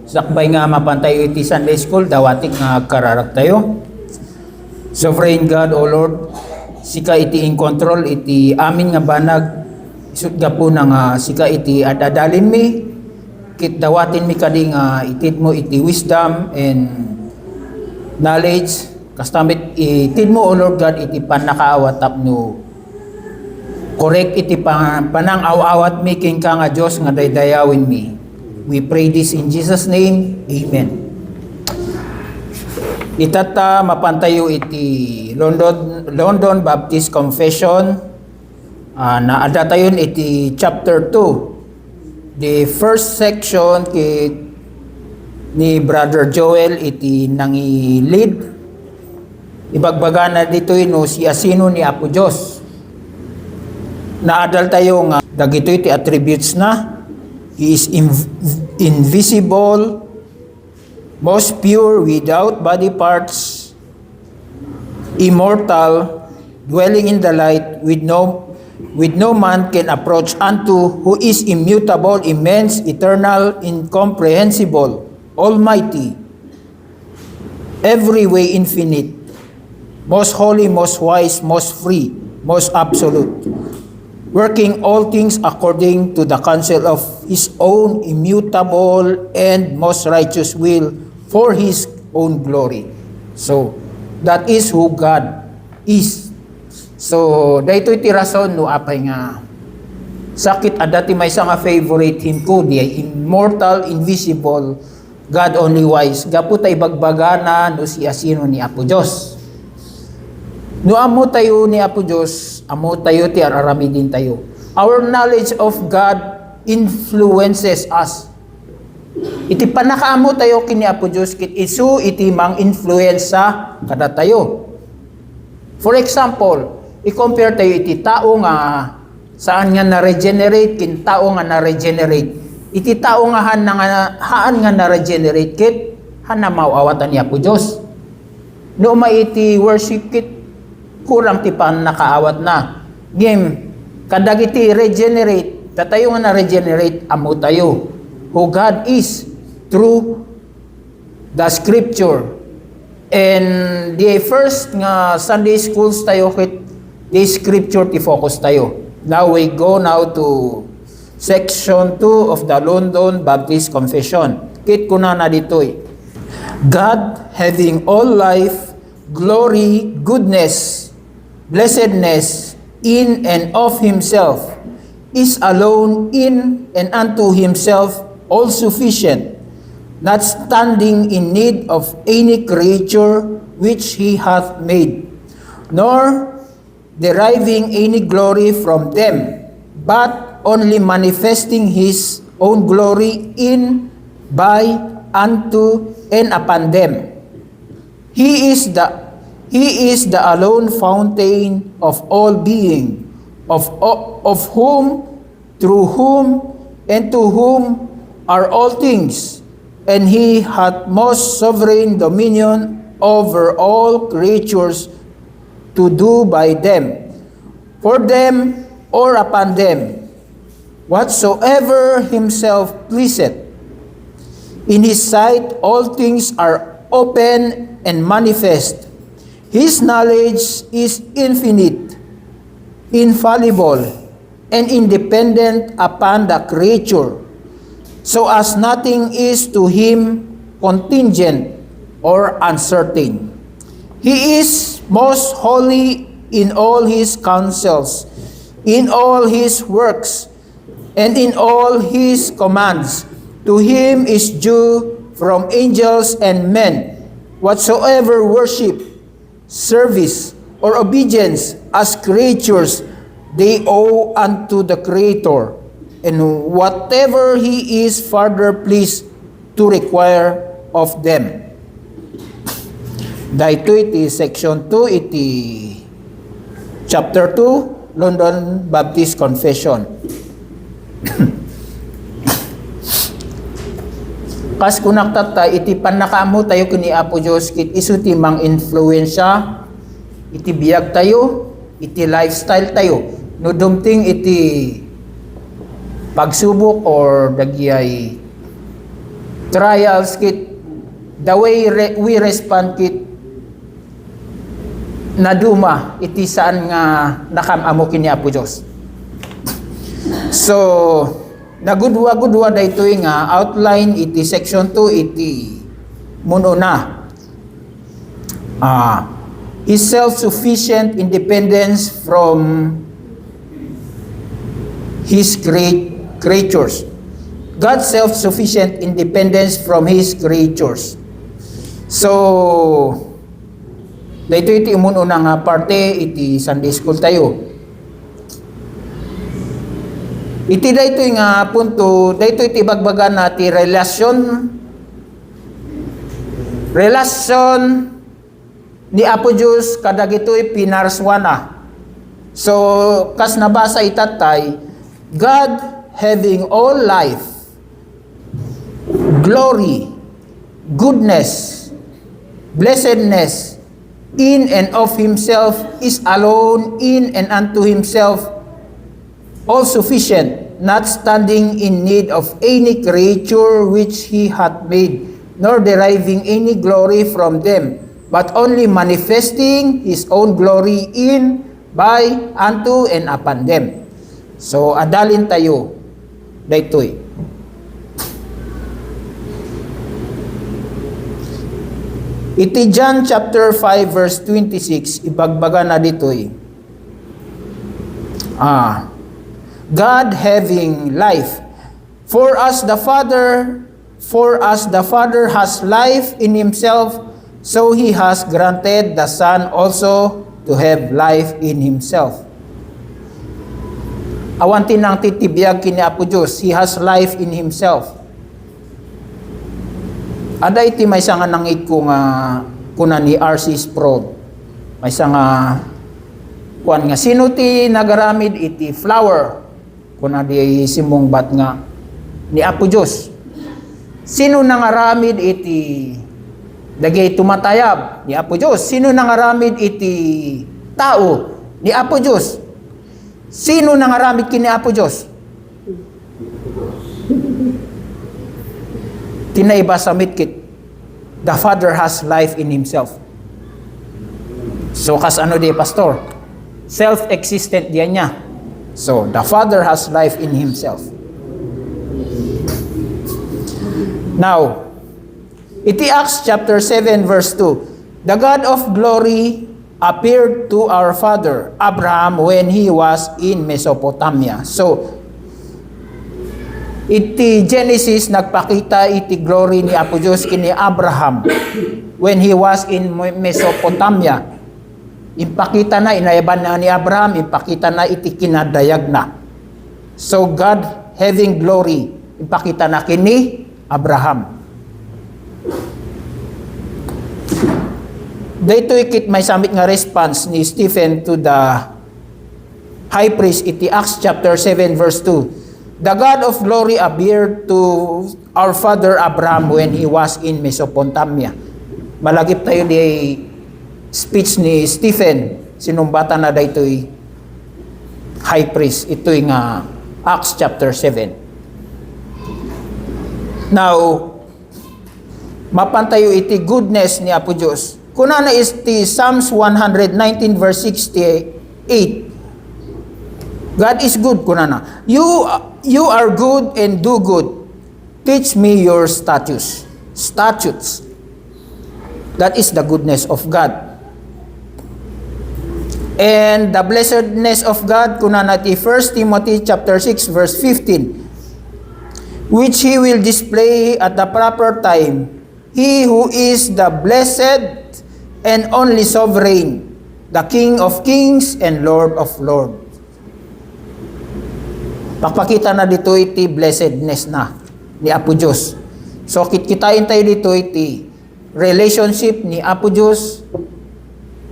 Sakbay nga mapantay iti Sunday School, dawatik nga kararak tayo. Sovereign God, O Lord, sika iti in control, iti amin nga banag, isut ga po na nga sika iti adadalin mi, kit dawatin mi kadi nga itid mo iti wisdom and knowledge, kastamit itid mo, O Lord God, iti panakaawat tapno, correct iti panang awat mi king ka nga Diyos nga daydayawin mi. We pray this in Jesus' name. Amen. Itata mapantayo iti London Baptist Confession. Naada tayo iti chapter 2. The first section ni Brother Joel iti nangi-lead. Ibagbaga na dito no si asino ni Apo Diyos. Naadal tayo nga dagito iti attributes na. He is invisible, most pure, without body parts, immortal, dwelling in the light, with no man can approach unto, who is immutable, immense, eternal, incomprehensible, almighty, every way infinite, most holy, most wise, most free, most absolute, working all things according to the counsel of His own immutable and most righteous will for His own glory. So, that is who God is. So, dahito iti rason no apay nga sakit adati may nga favorite him ko, di immortal, invisible, God only wise. Gapu tay bagbagana no si asino ni Apo Diyos. No amo tayo ni Apo Diyos, amo tayo ti ararami din tayo. Our knowledge of God influences us. Iti panakaamo tayo kini Apo Diyos, kit isu iti mang influensa kada tayo. For example, i-compare tayo iti tao nga saan nga na-regenerate, kin tao nga na-regenerate. Iti tao nga haan nga na-regenerate, kit han na mauawatan ni Apo Diyos. No iti worship kit, kurang ti pan nakaawat na. Game, kadagiti regenerate, tatayo nga na-regenerate, amo tayo. Who God is through the scripture. And the first nga Sunday schools tayo, kit the scripture ti focus tayo. Now we go to section 2 of the London Baptist Confession. Kit kuna na ditoy. God having all life, glory, goodness, blessedness in and of Himself, is alone in and unto Himself all sufficient, not standing in need of any creature which He hath made, nor deriving any glory from them, but only manifesting His own glory in, by, unto, and upon them. He is the alone fountain of all being, of whom, through whom, and to whom are all things, and He hath most sovereign dominion over all creatures to do by them, for them, or upon them, whatsoever Himself pleaseth. In His sight all things are open and manifest. His knowledge is infinite, infallible, and independent upon the creature, so as nothing is to Him contingent or uncertain. He is most holy in all His counsels, in all His works, and in all His commands. To Him is due from angels and men whatsoever worship, service, or obedience as creatures they owe unto the Creator, and whatever He is further pleased to require of them. Dahito iti section 2 iti chapter 2 London Baptist Confession. Kas kunaktat ta iti panakaamo tayo kini Apo Diyos, kit isu ti mang influensya iti biyag tayo, iti lifestyle tayo. No dumting iti pagsubok or dagyay trials kit, the way we respond kit, naduma, iti saan nga nakamamo kini Apo Diyos. So, nagudwa-gudwa dayto nga outline iti section 2 iti muno na. His self-sufficient independence from His creatures. God's self-sufficient independence from His creatures. So, dahito iti umuno na nga parte, iti Sunday School tayo. Iti dahito nga punto, dahito iti bagbagan nati relasyon ni Apo Diyos kadagito'y pinarswana. So, kas nabasa itatay, God having all life, glory, goodness, blessedness, in and of Himself, is alone in and unto Himself all sufficient, not standing in need of any creature which He hath made, nor deriving any glory from them, but only manifesting His own glory in, by, unto, and upon them. So, adalin tayo, daytoy. Iti John chapter 5 verse 26, ibagbaga na ditoy. God having life. For as the Father has life in Himself, so He has granted the Son also to have life in Himself. Awanti nang titibiyag kini Apo Diyos, He has life in Himself. Ada iti may nga nangit ko nga kuna ni R.C. Sproul. May nga kuan nga sino ti nagaramid iti flower kuna di simungbat nga ni Apo Diyos. Sino nangaramid iti dagay tumatayab ni Apo Diyos? Sino nangaramid iti tao ni Apo Diyos? Sino nangaramid kini Apo Diyos? Tinaiba sa mitkit, the Father has life in Himself. So, kas ano di, Pastor? Self-existent diyan niya. So, the Father has life in Himself. Now, iti Acts chapter 7 verse 2, the God of glory appeared to our father Abraham when he was in Mesopotamia. So, iti Genesis nagpakita iti glory ni Apo Diyos kini Abraham when he was in Mesopotamia. Impakita na, inayaban na ni Abraham, impakita na iti kinadayag na. So God having glory, impakita na kini Abraham. Dito ikit may samit nga response ni Stephen to the high priest iti Acts chapter 7 verse 2. The God of glory appeared to our father Abraham when he was in Mesopotamia. Malagip tayo di speech ni Stephen. Sinumbatan na daytoy high priest. Ito'y nga Acts chapter 7. Now, mapantayo iti goodness ni Apo Diyos. Kuna na iti Psalms 119 verse 68. God is good, kuna na. You are good and do good. Teach me your statutes. That is the goodness of God. And the blessedness of God, kuna na ti 1 Timothy chapter 6 verse 15, which He will display at the proper time. He who is the blessed and only sovereign, the King of kings and Lord of lords. Pakpakita na dito iti blessedness na ni Apo Diyos. So kitain tayo dito iti relationship ni Apo Diyos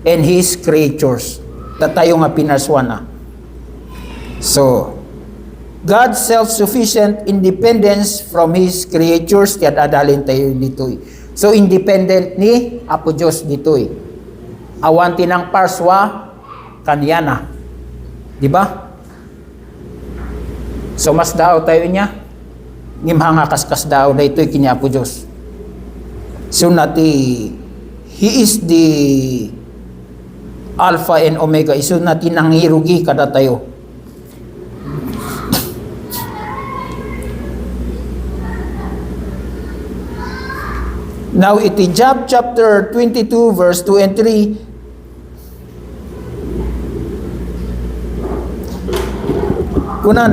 and His creatures. Tayo nga pinaswan na. So, God's self-sufficient independence from His creatures, tiyan adalin tayo dito. So, independent ni Apo Diyos dito. Awanti ng parswa, kanyana. Di ba? So, mas dao tayo niya. ngimhanga kaskas daw daytoy kini Apo Dios. So nati He is the Alpha and Omega. Iso natin nangirugi kada tayo. Now, iti Job chapter 22, verse 2 and 3, kuna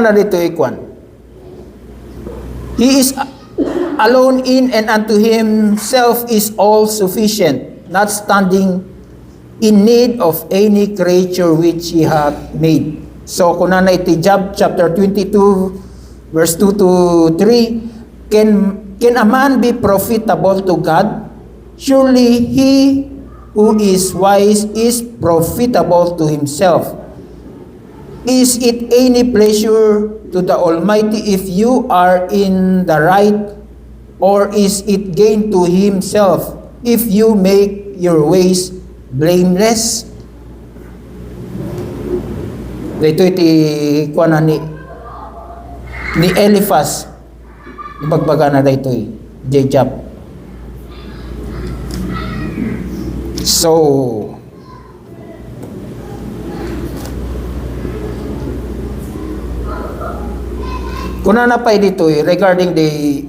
na dito ikwan. He is alone in and unto himself is all sufficient, not standing in need of any creature which he hath made. So, kuna na iti Job chapter 22, verse 2 to 3, Can a man be profitable to God? Surely he who is wise is profitable to himself. Is it any pleasure to the Almighty if you are in the right, or is it gain to himself if you make your ways blameless? Dito iti kuana ni Eliphaz. Ibagbaga na dito Job. So, kuna na pa dito regarding the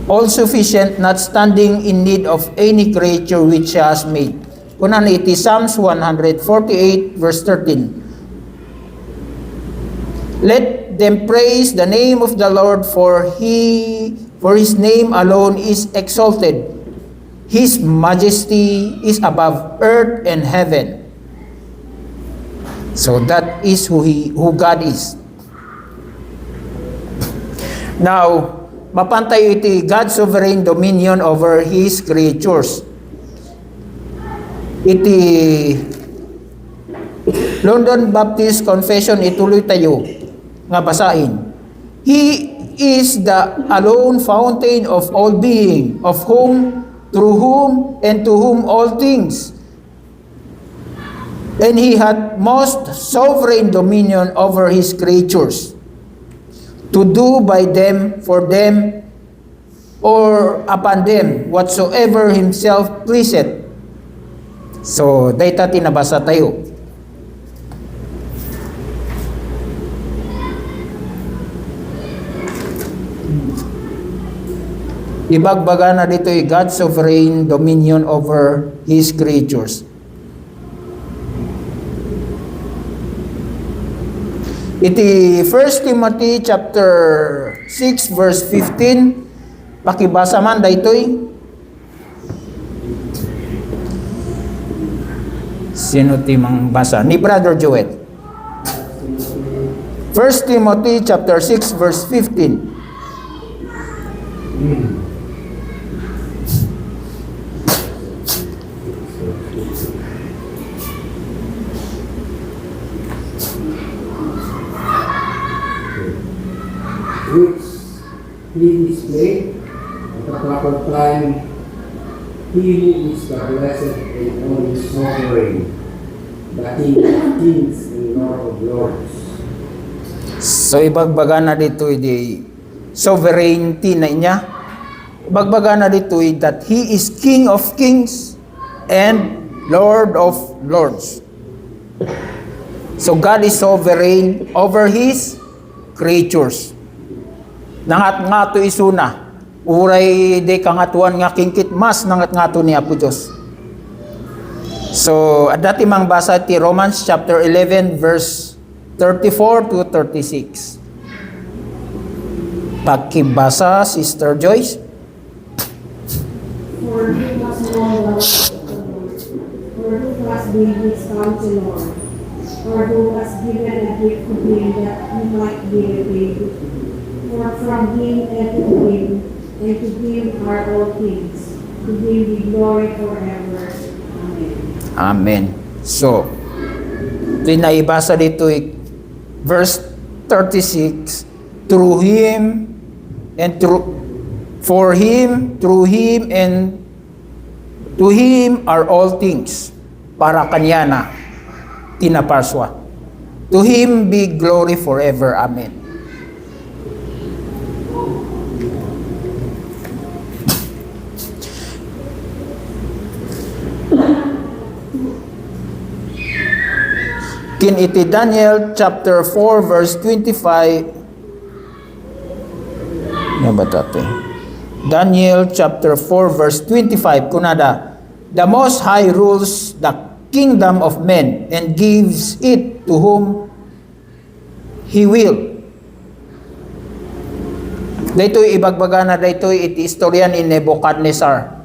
all-sufficient, not standing in need of any creature which he has made. Kuna na iti Psalms 148 verse 13. Let them praise the name of the Lord, for his name alone is exalted. His majesty is above earth and heaven. So that is who God is. Now, mapantay iti God's sovereign dominion over his creatures. Iti London Baptist Confession, ituloy tayo nga basahin. He is the alone fountain of all being, of whom, through whom, and to whom all things. And he had most sovereign dominion over his creatures, to do by them, for them, or upon them, whatsoever himself pleaseth. So, dayta tinabasa tayo. Ibagbaga na dito God's sovereign dominion over his creatures. Iti 1 Timothy chapter 6 verse 15, pakibasa man daytoy. Sino timang basa? Ni Brother Joel. 1 Timothy chapter 6 verse 15. Which he displayed at the proper time, he who is the blessed and only sovereign, the King of kings and Lord of lords. So ibagbaga na dito di sovereignty na niya. Ibagbaga na dito that he is King of kings and Lord of lords. So God is sovereign over his creatures. Nangat nga to isuna, uray de kangatuan nga kingkit mas nangat nga to ni Apo Diyos. So, dati mang basa ti Romans chapter 11 verse 34 to 36. Pagkibasa, Sister Joyce. For he was known the Lord, for who has been his counselor, or who has given a gift to him that he might be repaid. For from him and to him are all things. To him be glory forever. Amen. Amen. So, tinaibasa dito verse 36, through him and for him, through him, and to him are all things. Para kanya na tinaparswa. To him be glory forever. Amen. Kin iti Daniel chapter 4 verse 25. Ano ba ito? Daniel chapter 4 verse 25 kunada, the Most High rules the kingdom of men and gives it to whom He will. Daytoy ibagbaga na daytoy iti istorya ni Nebuchadnezzar.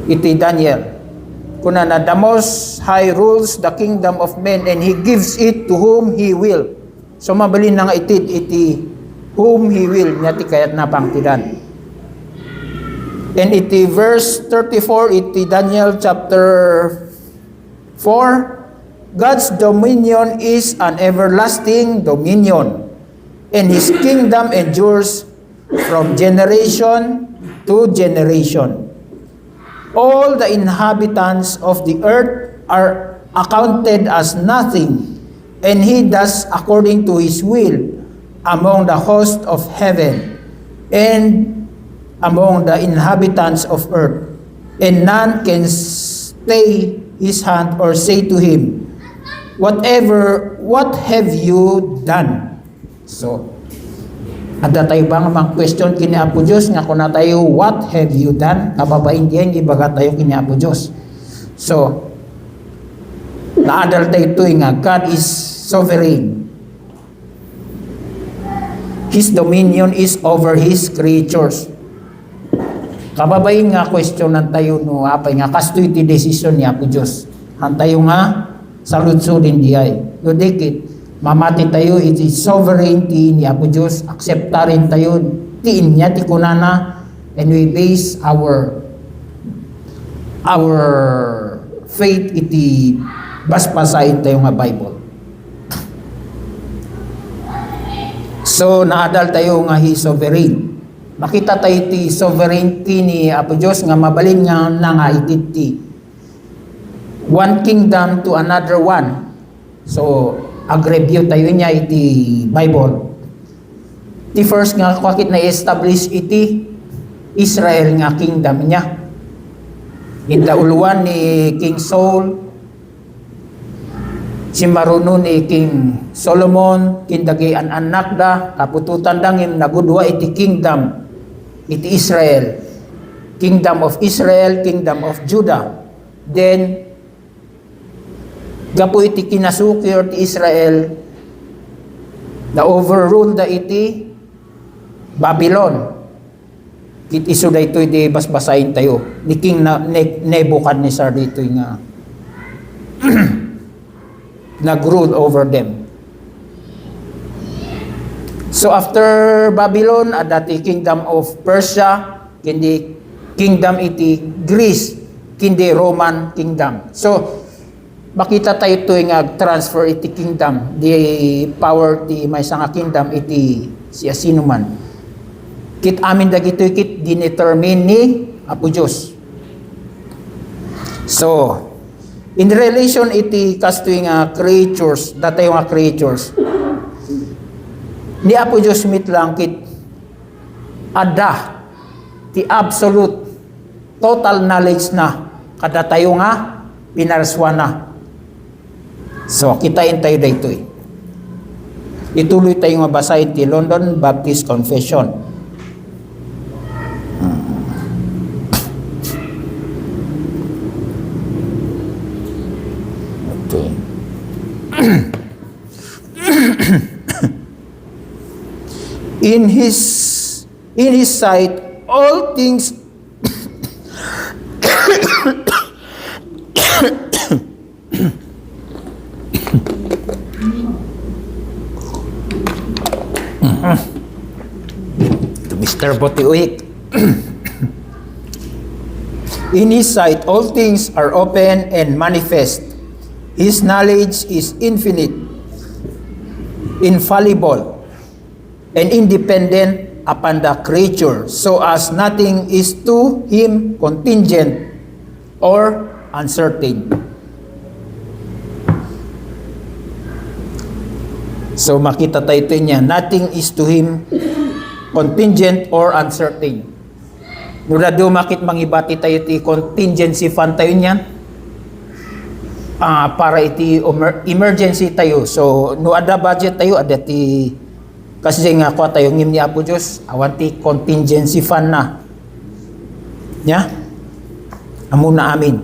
Iti Daniel. Kunana, the Most High rules the kingdom of men and He gives it to whom He will. So mabalin na nga iti whom He will, nyati kayat napangtidan. And iti verse 34, iti Daniel chapter 4, God's dominion is an everlasting dominion, and His kingdom endures from generation to generation. All the inhabitants of the earth are accounted as nothing, and He does according to His will among the host of heaven and among the inhabitants of earth. And none can stay His hand or say to Him, what have you done? So, ada tayo bang mga question kini Apo Diyos nga kung na tayo, what have you done? Kababain diyan, ibaga tayo kini Apo Diyos. So, naadal tayo ito nga, God is sovereign. His dominion is over His creatures. Kababain nga question nan tayo no, apay nga, kasto iti decision ni Apo Diyos. Han tayo nga, saludsudin diay. No dikit, mamati tayo, it is sovereignty ni Apo Diyos, akseptarin tayo, tiin niya, ti kunana, and we base our faith iti basbasain tayo nga Bible. So, naadal tayo nga He sovereign. Makita tayo iti sovereignty ni Apo Diyos nga mabalin nga nga iti one kingdom to another one. So, ag-review tayo niya iti Bible. Iti first nga kakit na establish iti Israel nga kingdom niya. Indauluan ni King Saul, simbaruno ni King Solomon, kindagi an anak da, kapututan dangim nagudwa iti kingdom, iti Israel. Kingdom of Israel, kingdom of Judah. Then, gapo iti kinasuki or ti Israel, na overrule da iti Babylon. Iti so da ito di basbasain tayo. Ni King Nebuchadnezzar dito nga nag-rule over them. So after Babylon, adati kingdom of Persia, kindi kingdom iti Greece, kindi Roman kingdom. So makita tayo ito nga transfer iti kingdom, the power ti may nga kingdom iti siya sino man. Kit amin dagito kit dinetermine ni Apo Diyos. So, in relation iti kastoy nga creatures, datay nga creatures, ni Apo Diyos mit lang kit ada ti absolute total knowledge na kada tayo nga pinarswa na. So, kitain tayo dito eh. Ituloy tayo mabasahin ti London Baptist Confession. Okay. In his sight, all things to Mr. Botiuik. In His sight, all things are open and manifest. His knowledge is infinite, infallible, and independent upon the creature, so as nothing is to Him contingent or uncertain. So makita tayo ito niya, nothing is to him contingent or uncertain. Mura dumakit mangibati tayo ti contingency fund tayo niyan. Para iti emergency tayo. So no ada budget tayo, ada ti kasi nga kwa tayo ngim ni Apo Diyos, awan ti contingency fund na. Nya? Amo na amin.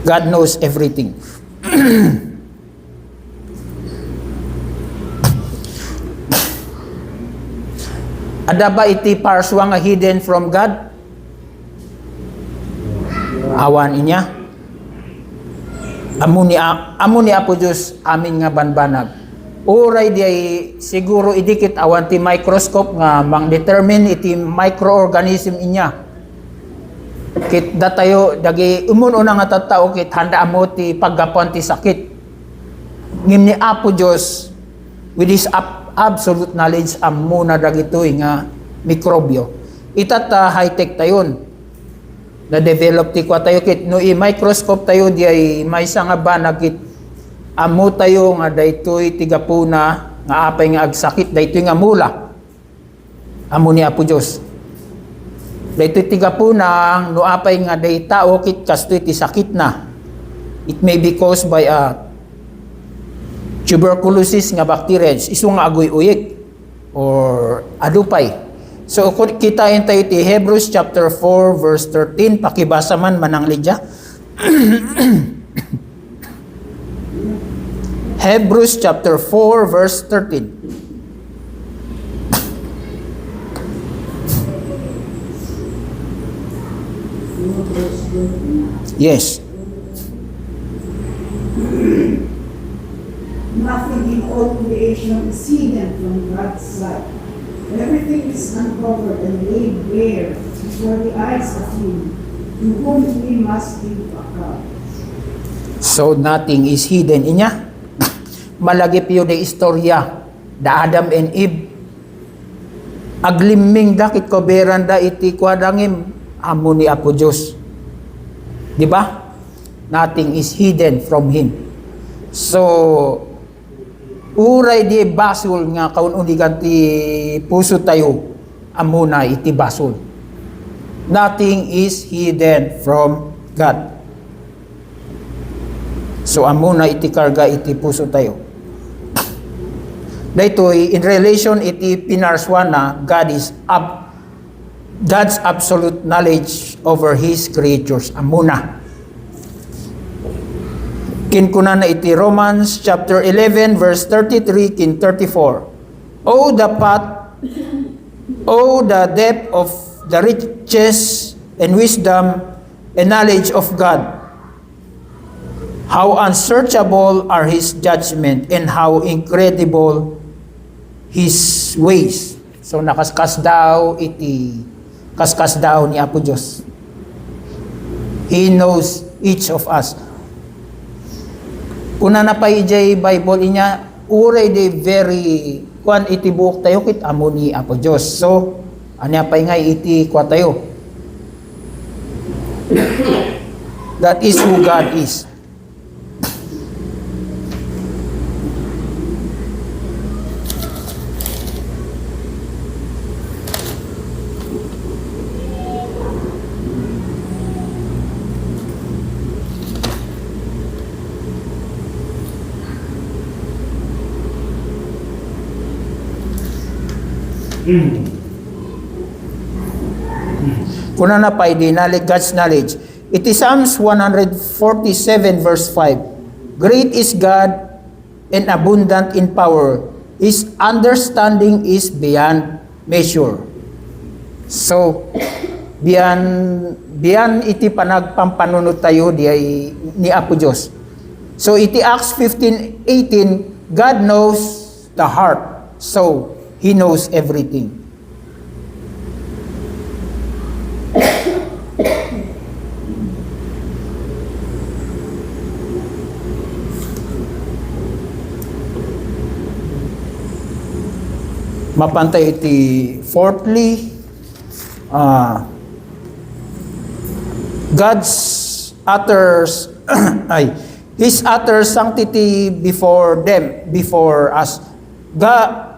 God knows everything. Ada ba iti parswa nga hidden from God? Awan inya. Amo ni Apo Diyos amin nga banbanag. Uray di ay siguro idikit awan ti microscope nga mang-determine iti microorganism inya. Kit datayo dagi umuno nga tattao kit handa amo ti paggapuan ti sakit. Ngim ni Apo Diyos with his absolute knowledge amo na dagitoy nga mikrobyo. Itat high-tech tayon. Na-develop ti kwa tayo kit no i-microscope tayo di ay may nga banag kit amo tayo nga daytoy tigapuna nga apay nga agsakit daytoy nga mula. Amo ni Apo Diyos. Daytoy tigapuna no apay nga day tao kit kastoy ti sakit na. It may be caused by a tuberculosis nga bacteria, isu nga agoy uyik or adupay. So kung kitain tayo ti Hebrews chapter 4 verse 13, pakibasa man manang Lydia. Hebrews chapter 4 verse 13. Yes. Nothing in all creation is hidden from God's sight. Everything is uncovered and laid bare before the eyes of Him, to whom we must give account. So nothing is hidden inya. Malagip yun na istorya da Adam and Eve. Aglimming dakit ko beranda iti kwadangim amo ni Apo Diyos. Di ba? Nothing is hidden from Him. So uray di basol nga kaun unigan ti puso tayo amuna iti basol. Nothing is hidden from God. So amuna iti karga iti puso tayo. Daytoy in relation iti pinarswana God's absolute knowledge over His creatures amuna. Kinkuna na iti Romans chapter 11 verse 33 kin 34. Oh the depth of the riches and wisdom and knowledge of God. How unsearchable are His judgment and how incredible His ways. So nakaskas daw ni Apo Diyos. He knows each of us. Kuna na pa ijay Bible inya, uray de very kuan iti buok tayo kit amo ni Apo Diyos. So, anya pa nga iti kwa tayo. That is who God is. Kuna na pa God's knowledge. It is Psalms 147 verse 5. Great is God and abundant in power. His understanding is beyond measure. So, beyond iti panagpampanunod tayo ni Apo Diyos. So, iti Acts 15:18, God knows the heart. So, He knows everything. Mapantay iti fourthly, God's utters His utter sanctity before them, before us. God,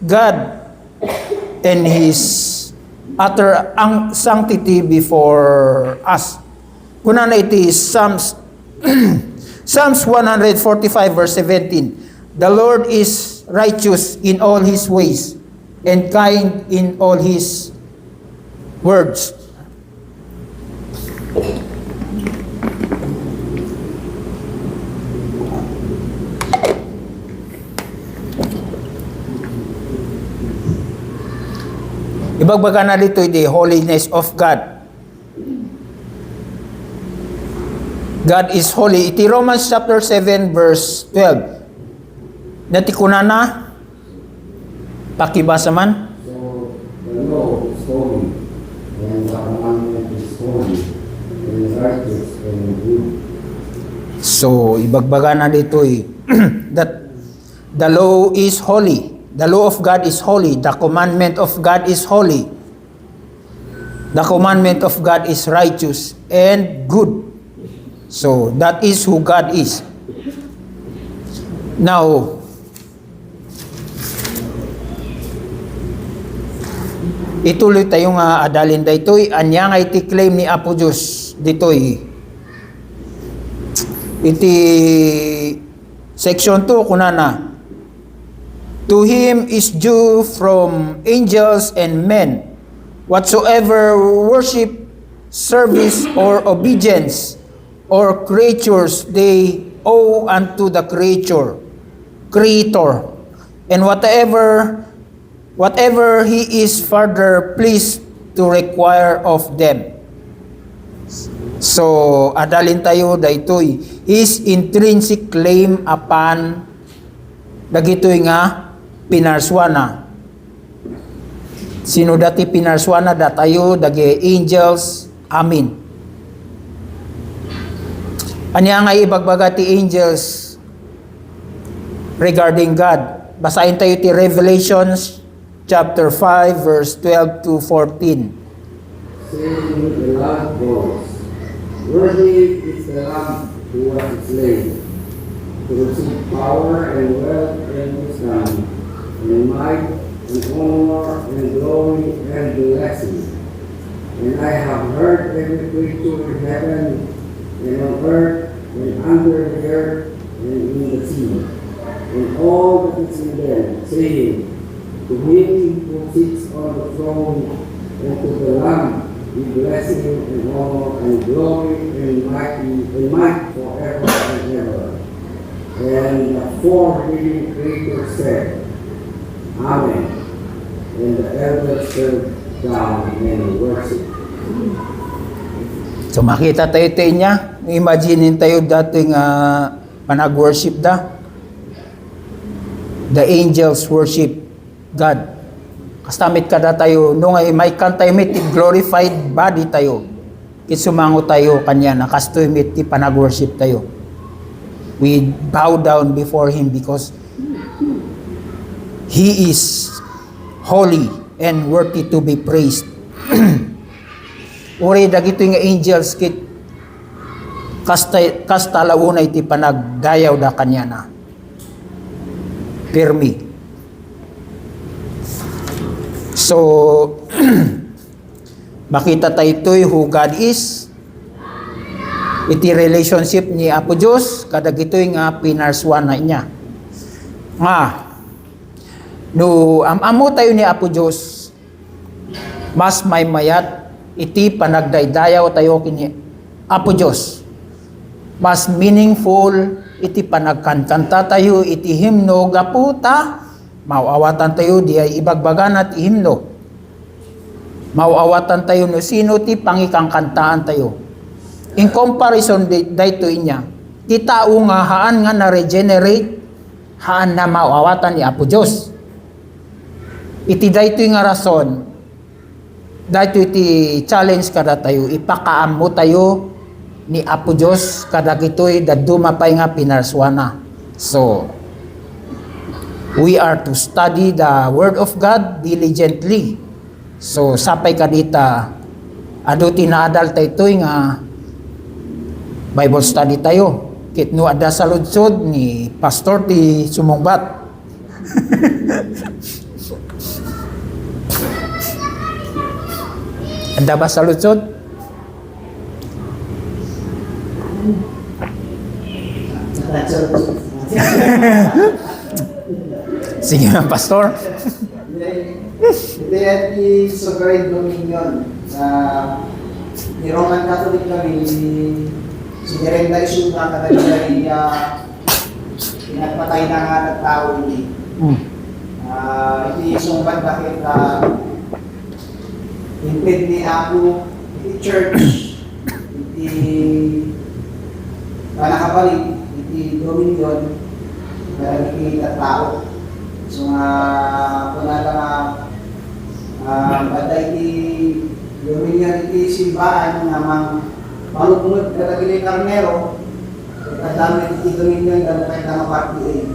God and His utter sanctity before us. Kuna na iti Psalms Psalms 145 verse 17. The Lord is righteous in all His ways and kind in all His words. Ibagbaga na dito the holiness of God. God is holy. Iti Romans chapter 7 verse 12. Natikuna na. Pakibasa man. So the law is holy, and the commandment is holy, and righteous and good. So, ibagbaga na dito that the law is holy. The law of God is holy. The commandment of God is holy. The commandment of God is righteous and good. So, that is who God is. Now, ituloy tayo nga adalin daytoy anya nga iti claim ni Apo Diyos ditoy. Iti section 2 kunana. To Him is due from angels and men whatsoever worship, service, or obedience, or creatures they owe unto the Creator, and whatever He is further pleased to require of them. So, adalin tayo daytoy His intrinsic claim upon dagitoy nga pinarswana. Sino dati pinarswana datayo dagi angels. Amin. Anya nga ibagbaga ti angels regarding God. Basahin tayo ti Revelations chapter 5 verse 12 to 14. Saying the loud voice, worthy is the Lamb who was slain, to receive power and wealth and wisdom, and might, and honor, and glory, and blessing. And I have heard every creature in heaven, and on earth, and under the earth, and in the sea, and all that is in them, saying, to Him who sits on the throne, and to the Lamb, be blessing, and honor, and glory, and might forever and ever. And the four living creatures said, Amen. And the elders fell down and worship. So makita tayo niya, imagine tayo dati nga panag-worship da. The angels worship God. Kastamit kada tayo, nung ay may kantay mit glorified body tayo. Kisumango tayo kanya, nakastoy mit panag-worship tayo. We bow down before Him because He is holy and worthy to be praised. Uri dagito nga angels kit kastalauna iti panagdayaw da kanya na. Pirmi. So, makita tayo ito'y who God is. Iti relationship ni Apo Diyos, kadag ito'y nga pinarswan na niya. Nga, no, amo tayo ni Apo Diyos, mas may mayat, iti panagdaydayaw tayo kini Apo Diyos. Mas meaningful, iti panagkantanta tayo, iti himno, gaputa, mauawatan tayo, di ay ibagbagan at himno. Mauawatan tayo no sino ti pangikangkantaan tayo. In comparison dito inya, ti tao nga haan nga na-regenerate, haan na mauawatan ni Apo Diyos. Iti dito nga rason, dito iti challenge kada tayo, ipakaam mo tayo ni Apo Diyos, kada kito'y dadumapay nga pinarswana. So, we are to study the Word of God diligently. So, sapay ka dita, ado tinadal tayo nga Bible study tayo. Kitno ada sa ludsod ni pastor ti sumungbat. Anda ba sa lutsod? Sige na, pastor. Ito yan yung sovereign dominion sa ni Roman Catholic kami, si Direnda Isuna katagay pinagpatay na nga ng tao hindi. Ito yung sumbat bakit imped ni ako, iti church, iti panakabalik, iti dominion, na nakikita tao. So kuna lang baday iti dominion iti simbahan namang malugmod katagili karnero, kadami iti dominion dahil kahit na maparti.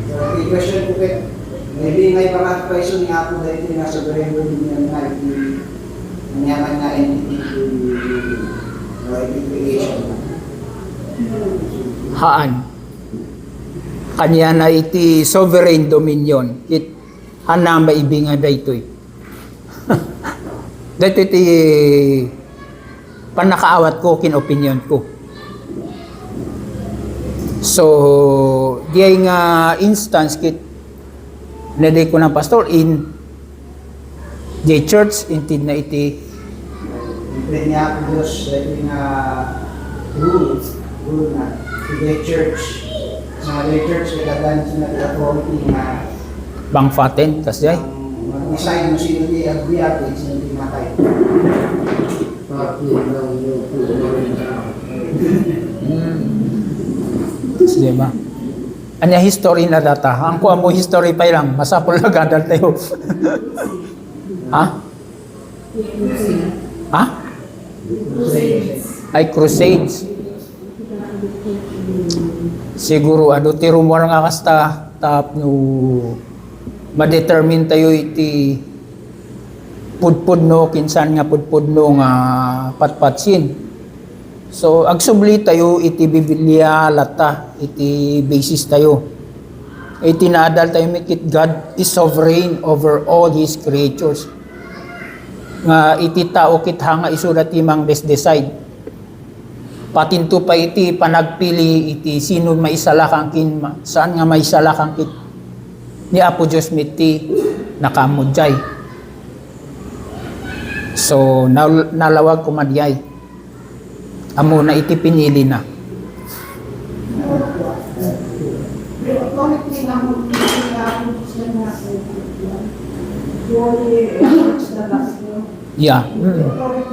So iti question ko kit, maybe may parang-question nga ako dahil iti nga sovereign dominion na iti manyaman nga entity to iti creation. Haan. Kanya na iti sovereign dominion. Hana maibingan da ito'y. Dito iti panakaawat ko, kinopinion ko. So, diay nga instance kit naday ko ng pastor in the church intid na iti Imped niya ako Diyos dahil nga rule na the church. Sa the church, kailangan sila authority na bangfaten tas diay. mag-decide mo sino di agbiyak at sino di matay. Pati lang yung pulurin na. Tas di ba? Anya history na data. Ang kuha mo history pa lang. Masapol na gadal tayo. Ha? Ha? Ay crusades. Siguro ano ti rumor nga kasta tap no ma-determine tayo iti pudpud no kinsan nga pudpud no nga patpatsin. So agsubli tayo iti Biblia lata iti basis tayo. Iti naadal tayo mikit God is sovereign over all His creatures. Nga iti tao kitha nga isulat timang best decide. Patinto pa iti panagpili iti sino maisalakang kin saan nga maisalakang kit ni Apo Diyos miti nakamudjay. So nalawag kumadyay. Amo na iti pinili na. Yeah. Well,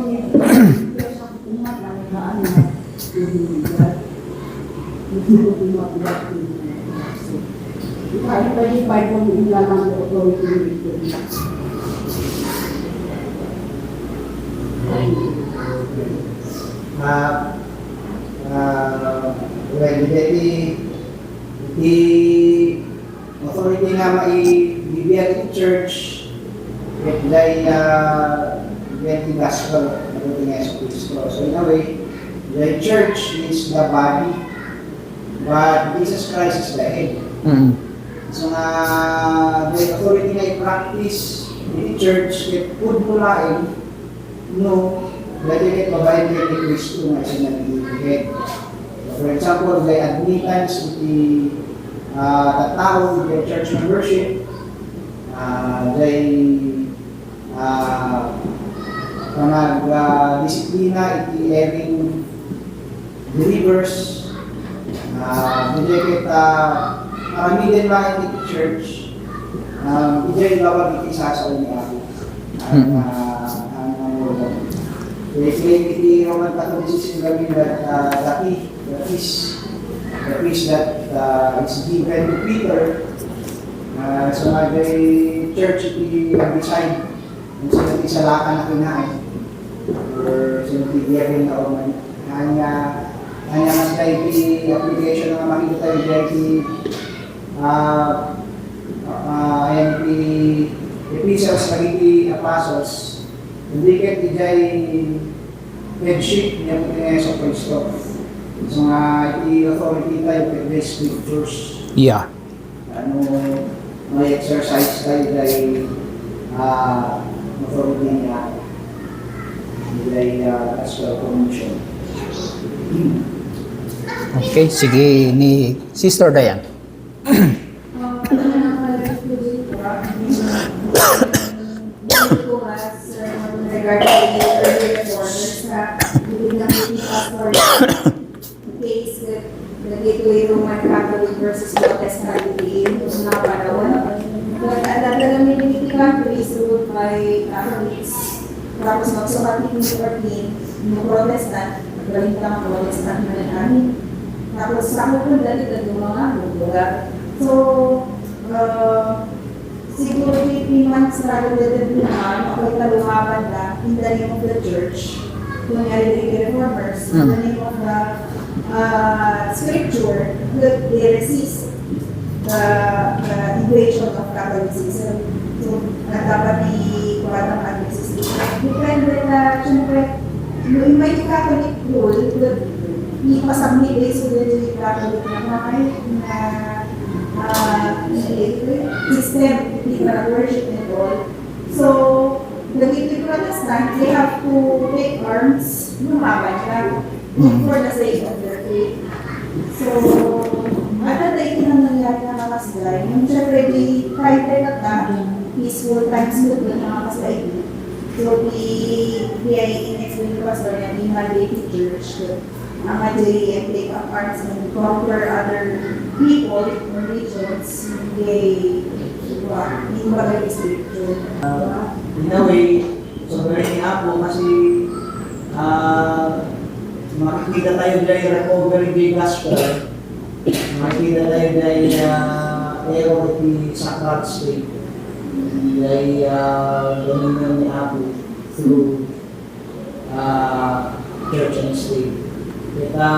the authority nga maibibigyan ng church at dahil the gospel ng Yesu Cristo. So in a way, the church is the body, but Jesus Christ is the head. So the authority nga i-practice in the church, it would mulain, no, dahil ito babayin kay Cristo nga siya nag-head. For example, the admittance the tao the church membership, disiplina iti every believers, karamihan lang iti church, iti lawag iti sasal ni ako. I-claim iti Roman Catholicism gabi that the peace that is given to Peter. So the church iti decide kung sino iti salakan na kinain or sino iti given na oman. Hanya mas tayo iti application na makikita tayo iti ayan iti epistles lagi iti apostles. Hindi ka ijay headship niya po niya sa Kristo. So nga, i-authority tayo with the scriptures. Yeah. Ano, may exercise tayo dahil authority niya. Dahil as well promotion. Okay, sige ni Sister Diane. Regarding the early reformers na hindi na pastor case that the gateway Roman Catholic versus Protestant in mga panahon. But at that time, many countries ruled by Catholics. Tapos magsukating ni Ortin, yung Protestant, galing lang ang Protestant na namin. Tapos sa ako dali na yung mga lugar. So, siguro 18 months na related naman, ako'y taluhaban na in the name of the church, kunyari the reformers, in the name of the scripture, that they resist the invasion of Catholicism. So, dapat i-kuha ng Catholicism. Depende na, siyempre, yung may Catholic rule, ipasabli based on the Catholic na system, hindi ka worship and all. So, the Catholic Protestant, they have to take arms, lumaban ka, for the sake of their faith. So, at the time na nangyari na nakaslay, yung syempre, di fighter at na, peaceful times with the nakaslay. So, di ay in-explain ko pastor niya, di mandated church, ang majority and take up arms and conquer other people or regions, hindi ba kayo scripture. In a way, sobrang ako kasi makikita tayo dahil recovery the gospel. Makikita tayo dahil error sa God state. Dahil dominion ni Apo through church and state. Kaya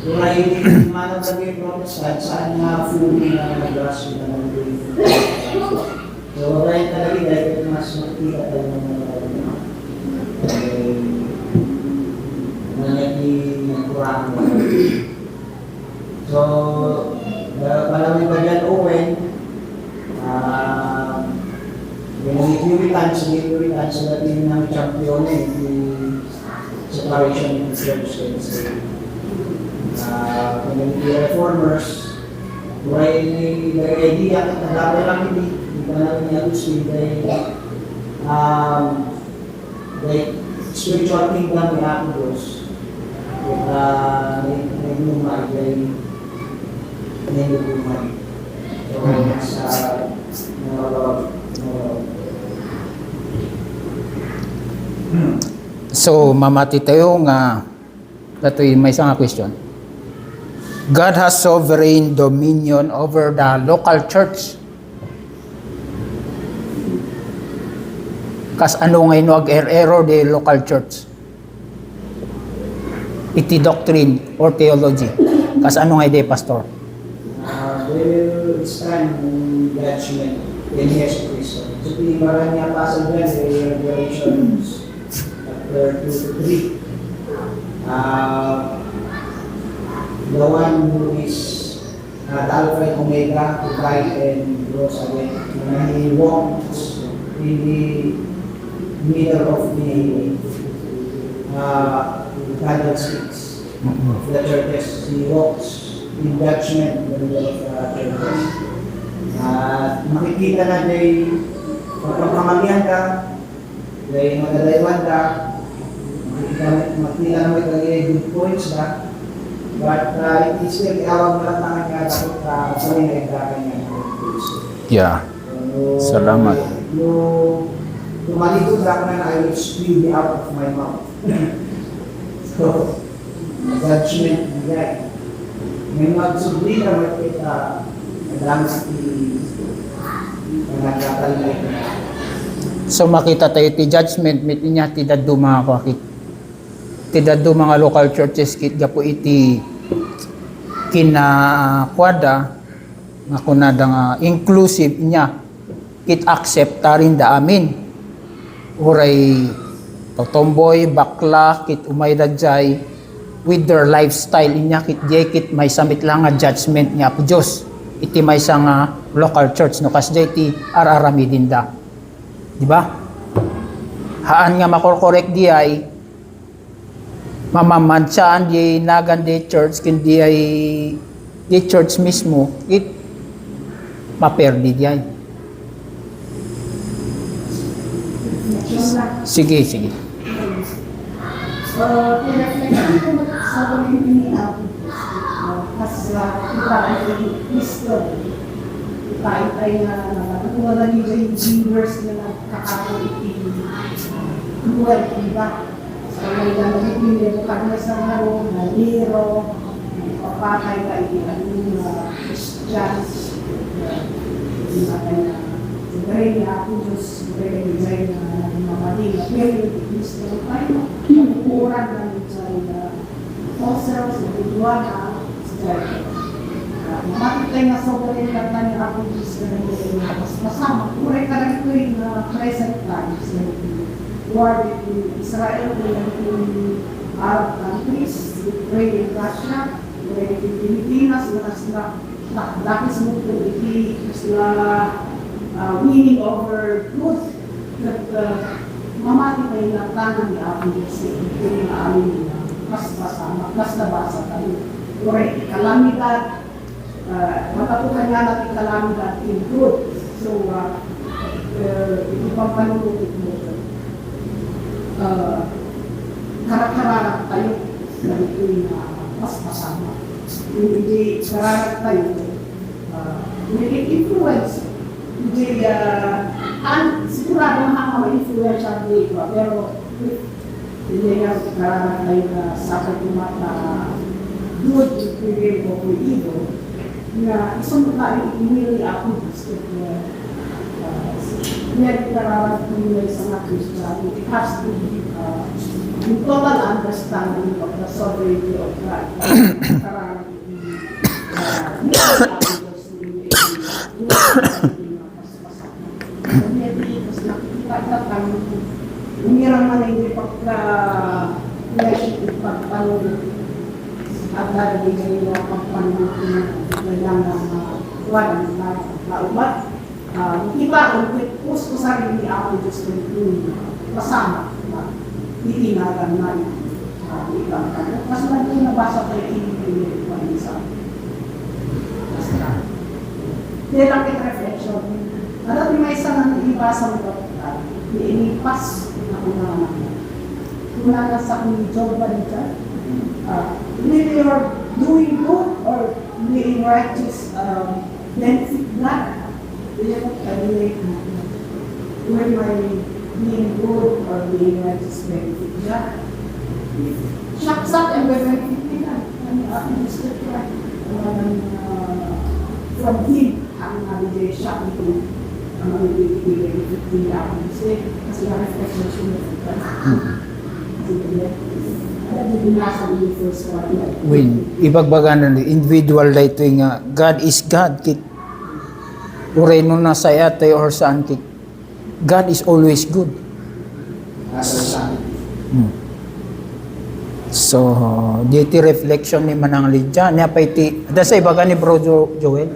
tulay manang naging Protestant, saan nga fully na nag-grasp na naging. So, right talaga dahil mas makikita tayo ng naging kurang. So, palawin ba dyan, Owen, yung Puritans na din ng champion yung separation in church and state. Community reformers, why idea at nagdapa lang hindi pa namin i-alusin dahil spiritual kingdom ni Apollos may lumay dahil may lumay. So, mamati tayo nga datoy may isang question. God has sovereign dominion over the local church. Kas ano nga ino ag-error the local church? Iti doctrine or theology. Kas ano nga ide pastor? They will stand in judgment in Jesus Christ. So, pinibaran niya pasal dyan, Revelations chapter 2 to 3. The one who is the Alpha and Omega, who died and rose again. And he walks in the middle of the Catholic sticks of the churches. He walks in judgment in the middle of the churches. Makikita na dahil pagpapamalihan ka, dahil magdadaywan ka, makikita na may good points ka, but it is still iawag na lang nga dapat sa rin na igdagan niya. Yeah. Salamat. Yung tumalikod lang na I will spew you out of my mouth. So, judgment niya. May magsubli na makita ang nagkatalay na. So makita tayo ti judgment mit niya ti daddo mga kakit. Ti daddo mga local churches kit gapo iti kinakwada nga kunada nga inclusive niya kit accept tarin da amin. uray totomboy, bakla, kit umayda jay, with their lifestyle inya kit jay kit may samit lang nga judgment niya po Diyos. Iti may sa nga local church no kas jay ti araramidin da. Di ba? Haan nga makorkorek di ay mamamansaan di nagan di church kundi ay di church mismo it maperdi di ay. Sige, sige. Pinag-reflection ko sa community kasi kita ay history. Kita ay natuwa na nila yung viewers na nagkakaroon buhay, diba? So, may nagpipili mo kami sa laro, na hero, papatay ka yung Christians, yung aking Gray na ako Diyos, Gray na mamadila. Pero yung Kristo tayo, nakukuran na yung sa fossil, sa budwana, sa Gray. Mamatay na sobrang kata niya ako Diyos na mas masama. Kuray ka rin ko yung present times. War between Israel and Arab countries, Ukraine and Russia, Ukraine and Pilipinas, na lapis mo po sila winning over truth that mamati kayo na tanang ni Apo Diyos ito yung amin nila mas masama, mas nabasa tayo Ukraine, kalamidad matapukan nga natin kalamidad in truth so ito pang panunulit mo karak-kararak tayo na ito yung mas masama. Hindi kararak tayo, hindi influence. Hindi, sigurado makaka-influence ang dito, pero hindi nga kararak tayo na sa katumat na good to prevail o evil, na isang tayo inili ako gusto hindi kararak tayo sa mga Christian. It has to be in total understanding of the sovereignty of God. Umirang man hindi pagpagpalong at nalagay na pagpalong na lang ng walang naubat. Iba, kung gusto sa rin ni Apo Diyos masama. Itinagan na ibang kanya. Mas naging nabasa tayo in-email pa rin sa hindi lang reflection. Alam may isang ibasa mo ba inipas na kunaman. Kunaman sa kung job ba rin dyan? Will you're doing good or being righteous benefit God? Will you evaluate where my being good or being righteous benefit God? Shocks up and benefit nila. Ang aking gusto ko ay from Him ang nabigay shock nito ang nabigay benefit nila ako kasi na-reflection siya nito. Alam mo binasa niyo first one. When ibagbagan na individual dito nga God is God kit uray no na sa ate or saan kit God is always good. So, dito reflection ni Manang Lydia. Niya pa iti, ada sa ibaga ni Bro Joel?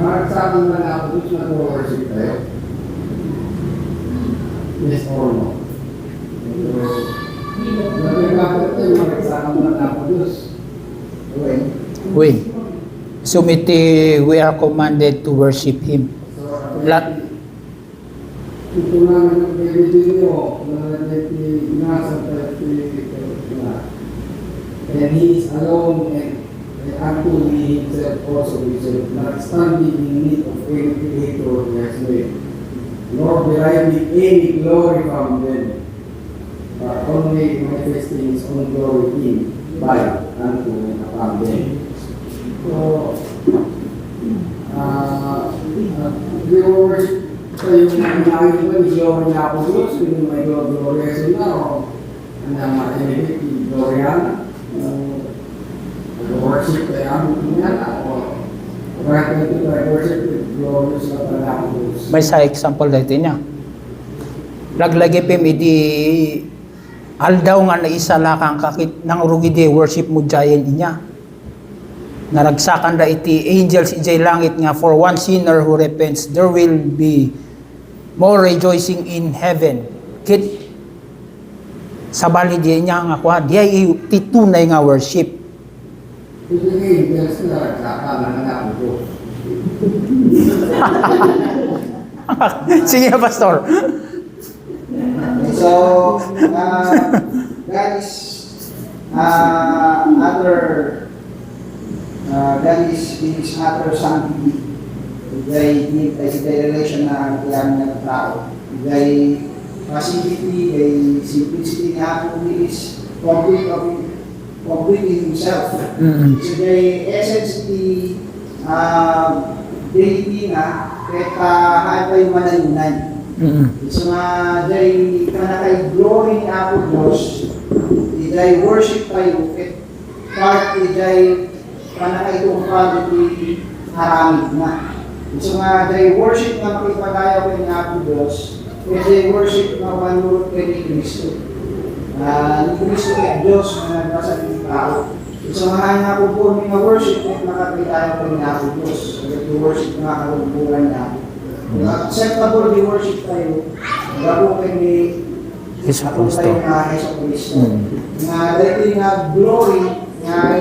Makakasama na ako dito na worship tayo. Yes or no? Makakasama na ako Diyos. We. Sumiti, we are commanded to worship Him. Ito nga ng bibigyan nyo na nasa and He is alone and actually Himself also is not standing in need of any creator next way, nor deriving any glory from them, but only manifesting His own glory in, by, unto, and upon them. So, we worship kayo na inaawin ko, glory na ako Diyos, kung may glory sila, o ang mga glory na. worship kay among tingala o right to worship with glorious na pagkakos. May sa example dito niya. Laglagi pim idi aldaw nga na isa lakang kakit nang rugi di worship mo jayan inya. Naragsakan da iti angels ijay langit nga for one sinner who repents there will be more rejoicing in heaven. Kit sabali di niya nga kwa di ay titunay nga worship. Ito nga angels na nagkakaman ng ako. Sige, Pastor. So, that is his other sanctity. They relation na kailangan ng tao. They facility, they simplicity nga po is complete in himself. Mm-mm. So, they essence deity na kaya hantay manalunan. So nga, day kanakay glory ni Apo Diyos, day worship tayo, at part day kanakay itong quality haramid na. So nga, day worship na makipagaya ko ni Apo Diyos, at day worship na manurot kay ni Kristo. Ni Kristo kay Diyos na nagbasa ng tao. So nga po po mga worship at makapagaya ko ni Apo Diyos, at worship na kalungkuran niya. Acceptable di worship tayo, bago kayo ni Yesu Cristo. Yesu Cristo. Nga dahil nga glory, nga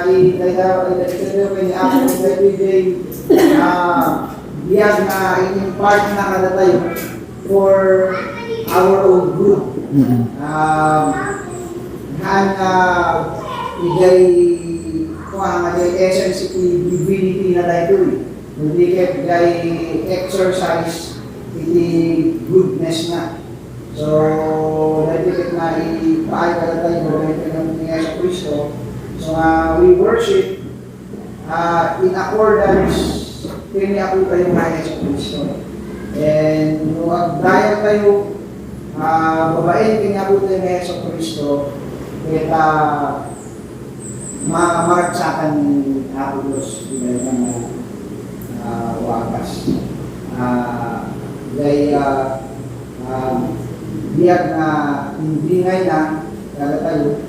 idagdaw kayo ni Apo, dahil biyag na in-impart na kada tayo for our own good. Iday essence divinity na tayo. Hindi kaya exercise iti goodness na. So, dahil na ipaay ka tayo ng Yesu Cristo. So, we worship in accordance kaya ako tayo ng Yesu Cristo. And dahil tayo babae kaya ako tayo ng Yesu Cristo, kaya maragsakan ni Apo Diyos dahil ng wakas. Biyag na hindi ngayon na kada tayo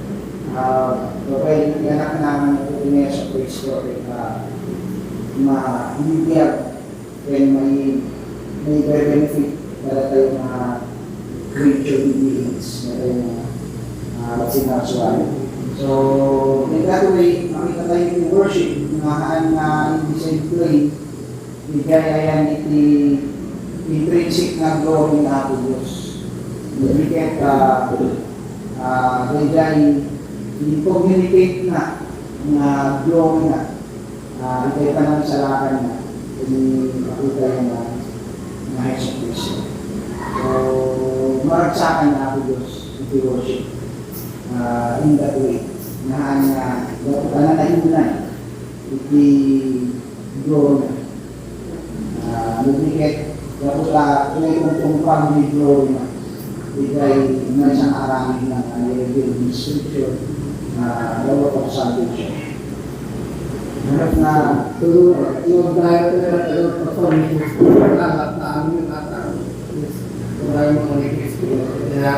babae anak naman ito ni Yesu Cristo at biyag when may benefit kada tayo na creature beings na tayo na sinaswari. So, in that way, makita tayo yung worship na hindi sa play, bigay yan iti intrinsic na glory na Apo Diyos. Bigay bigay i-communicate na glory na bigay pa ng salakan na makita yung na Yesu Cristo. So, maragsakan na Apo Diyos iti worship in that way. Na nanahimulay iti glory na nabigay tapos may kung may glory na bigay na isang aramin ng nilagay ng scripture na lawat of salvation. Harap na Yung dahil ko na tayo performing lahat na amin at maraming mga Kristo. Kaya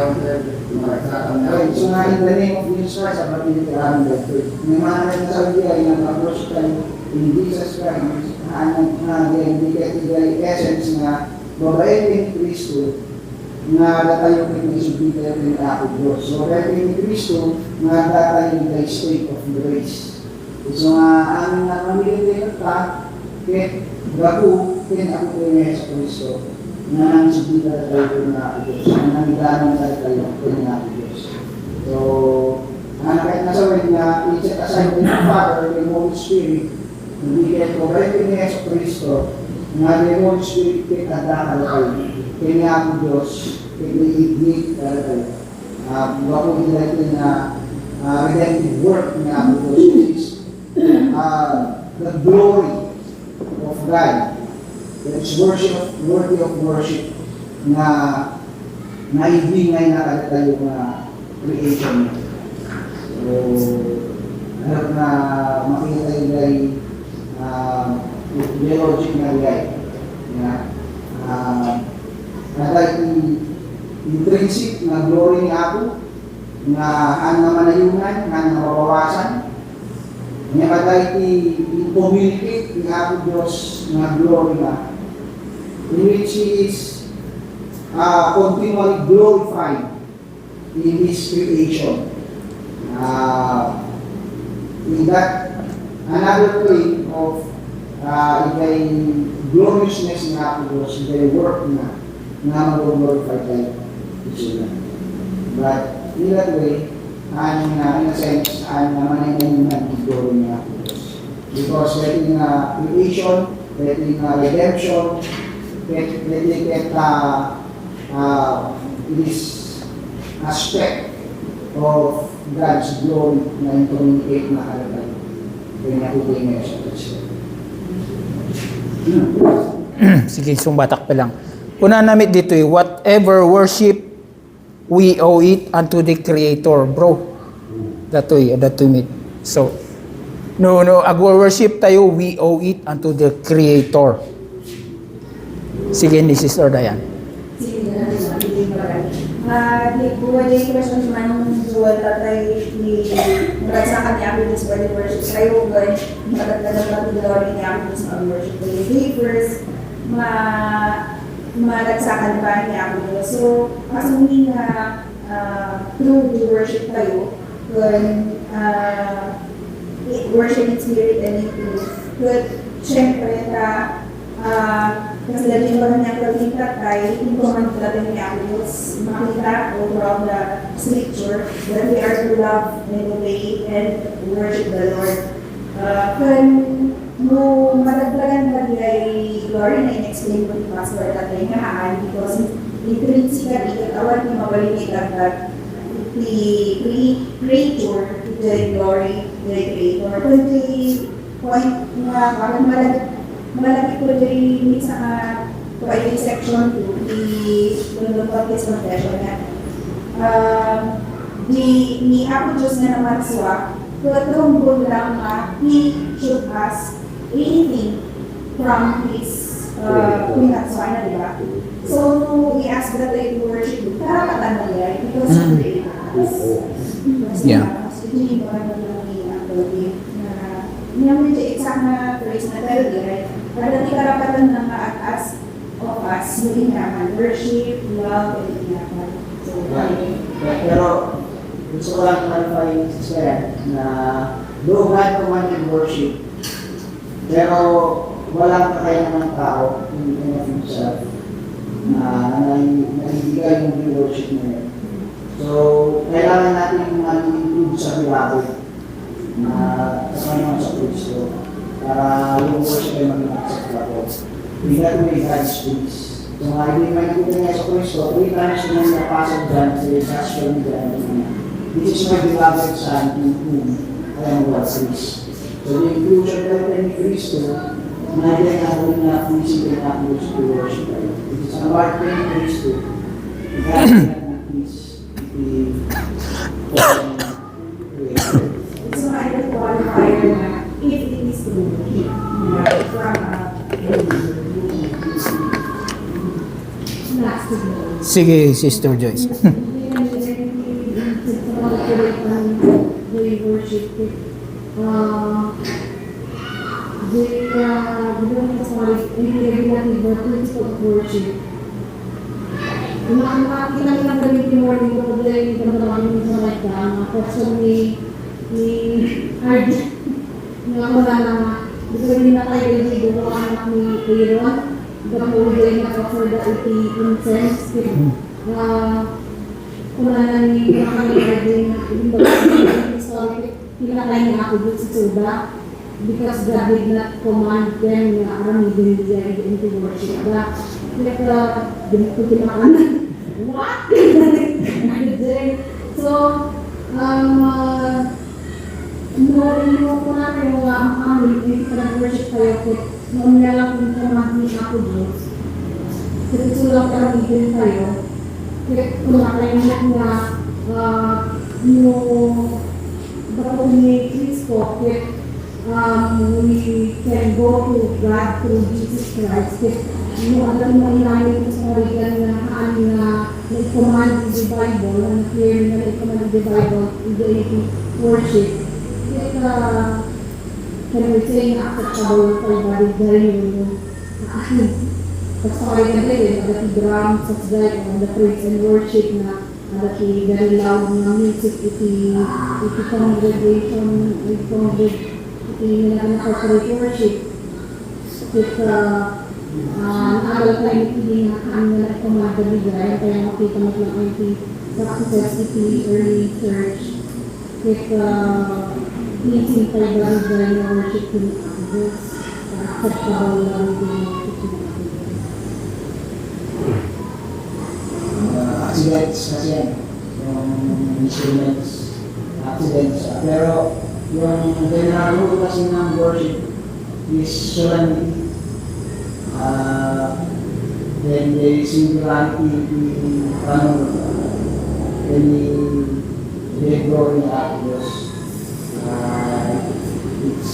so nga in the name of Jesus Christ, ang matitirahan dito. May mga nagsasabi ay ng approach tayo in Jesus Christ na bigay essence na babae ni Kristo na datayo pinag-isubita ng Apo Diyos. So babae ni Kristo na datayo ng state of grace. So nga amin na mamilin ka kahit bago ako ni Yesu Cristo na nagsubita tayo ng Apo Diyos, na nangganan tayo ng Apo Diyos. So, kahit nasa way na i-set aside ng Father, ng Holy Spirit, hindi kayo ko kayo ni Yesu Cristo, na ng Holy Spirit kitadakal kayo, kaya ni Apo Diyos, kini-ignite tayo. Bago nilagay na redemptive work ni Apo Diyos, which is the glory of God. It's worthy of worship na naibigay na tayo na creation. So, na makita yung gay biologic na gay. Naday intrinsic na glory ni ako na ang namanayunan, ang nababawasan. Nga kaday i-communicate ni ako Diyos na glory na in which He is continually glorified in His creation. In that, another way of ikay gloriousness na ako Diyos, ikay work na mag-glorify tayo. But in that way, in a sense, naman ay glory niya ako Diyos. Because letting creation, letting redemption, letting get this aspect of God's glory na communicate na kalagay. Kaya nakubay ngayon sa Kristo. Sige, sumbatak pa lang. Una namit dito whatever worship, we owe it unto the Creator, bro. Datoy mit. So, no, agwo-worship tayo, we owe it unto the Creator. Sige ni Sister Dayan. Sige na di buwan yung question man jual tatay ni merasa kanya ako this body worship kayo gan magdadala natin glory niya ako sa worship day first malagsakan pa niya ako so kasuming na through the worship kayo gan worship in spirit and in truth but syempre kasi lagi ba niya kalawin tatay, hindi ko man talaga niya makita overall the scripture that we are to love and obey and worship the Lord. Kung mo madagdagan na ay glory na in-explain ko ni Pastor tatay nga haan because intrinsically katawan ni mabalimit at the creature, the glory, the creator. Kung the point na parang malaki ko din sa ay section 2 the Baptist confession na ni ako Diyos na naman suwa tuwag lang he should ask anything from his pinatsuwa na diba so we ask that they worship karapatan na nila because he created us hindi ba na medyo exact na phrase na tayo right para di karapatan ng ask of us yung inaman, worship, love, and inaman. So, pero gusto ko lang clarify sa na though God commanded worship, pero walang kakayanan ng tao in and of himself na naibigay yung worship na yun. So, kailangan natin mag-include sa bilabo na kasama sa Kristo para yung worship ay mag-accept ako. We got to make God's peace. So nga, hindi may nakita niya sa Kristo, 3 times na yung napasok dyan, sa sasyon dyan, this is my beloved Son, in whom I am well pleased. So the inclusion natin ni Kristo, nandiyan na rin na pleasing na ako to worship. It is about ni Kristo. God is not pleased. So I don't qualify na if it is true, Sige, Sister Joyce. they worship it. Worship. Nakakita nilang gamitin mo rin ko din yung pagkakaroon sa mga person ni Ard na wala na gusto rin na tayo yung buko anak ni Aaron gapulay na for the incense wala na ni Ard din historic pinakay niya ako dito sa Suda because God did not command them na aram din niya into worship like ganito pinakanan what? So Narinig ko na kayo ang amin, hindi ka nag-worship kayo kung noon na lang kung kamahini ako Diyos. Kasi sulang karamitin kayo. Kaya kung nakalimutan na kapag Kristo, we can go to God through Jesus Christ. Yung alam mo namin sa karigan na na-command in the Bible, na clear na na-command in the Bible, in the worship. Can we say na acceptable kay body dahil yung sa karigan din, ada ki drum, sa sday, ada praise and worship na ada ki dahil loud na music, iti congregation, iti naka-corporate worship. Naagal tayo hindi na kami na kumagabigay, kaya makita mo lang iti success iti early church. Pleasing tayo barigay na worship in others, acceptable lang din Accidents kasi yan, yung instruments, accidents. Pero yung general kasi ng worship is solemnity. Then the singularity when they glory at Diyos. It's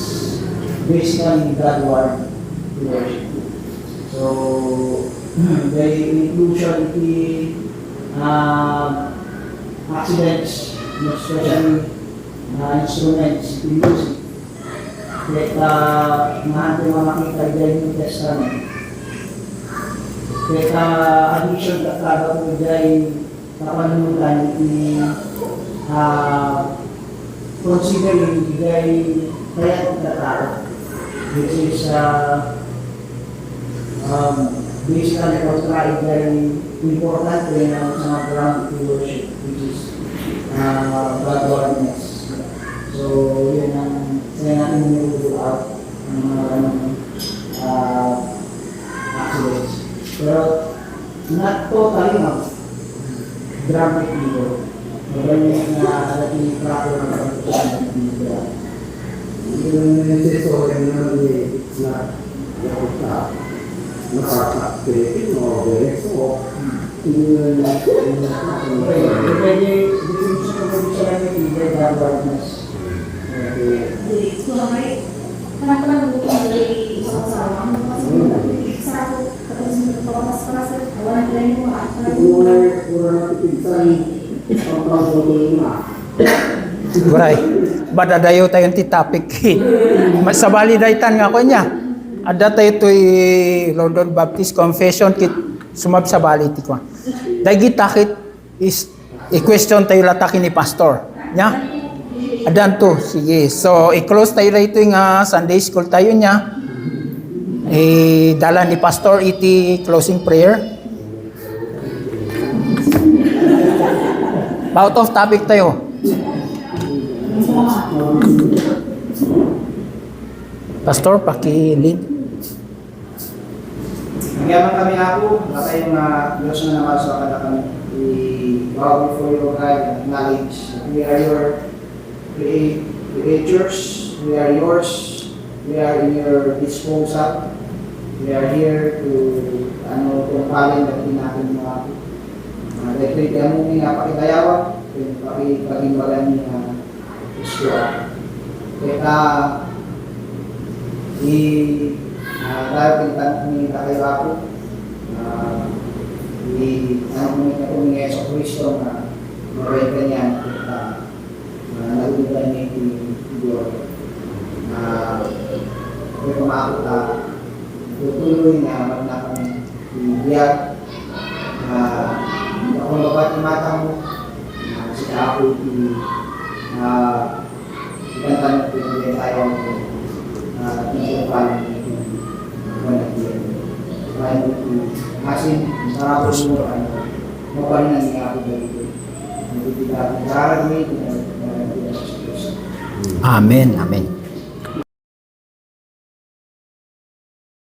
basically God word to worship. So the inclusion accidents, especially instruments, music, that mahal ko makita dyan yung Testament. Kaya addition ka kada ko dyan kapanamutan considering bigay kaya ng tao, which is basically portray very important na sa mga ground to worship, which is godliness. So, yun ang kaya natin nilulul out ng mga ganong accidents. Pero, not totally dramatic dito. Magaling na alating proper na pagkakas dito. Yung necessary na it's not nakaka-create o so Pwede, definition ko pwede siya lang yung leader godliness. So, kenapa dari sama-sama satu terus berproses awal dari kurang napipigisan ang pagbobolina. Guray, badadayo tayong ti topic. Masabali daytan nga ko niya. Ada tayo to'y London Baptist Confession kit sumab sa bali ti ko. Dagi takit is i-question tayo lataki ni pastor. Nya? Adan to, sige. So, i-close tayo rito yung Sunday school tayo niya. Dala ni pastor iti closing prayer. Out of topic tayo. Pastor, paki-lead. Nagyaman kami ako, baka yung Diyos na naman sa kada kami. I-bow before your God and acknowledge that we are your creatures, we are yours, we are in your disposal. We are here to tungkalin at natin mga dahil kaya mo nga pakitayawan, pakipagimbagan niya Kristo. Kaya dahil pintan ni Kakay Rapo, namunin ako ni Yeso Kristo na mabay ka niyan at nagulitan niya yung Diyos. Kaya kumakot tutuloy na magna kami ibigyan. Kung babat yung mata mo, sila ako ikantan na pinagay tayo tinutupalin Masin, sarap ko mo maparin ang nga ako dito. Nagtitigaran mo ito. Amen, amen.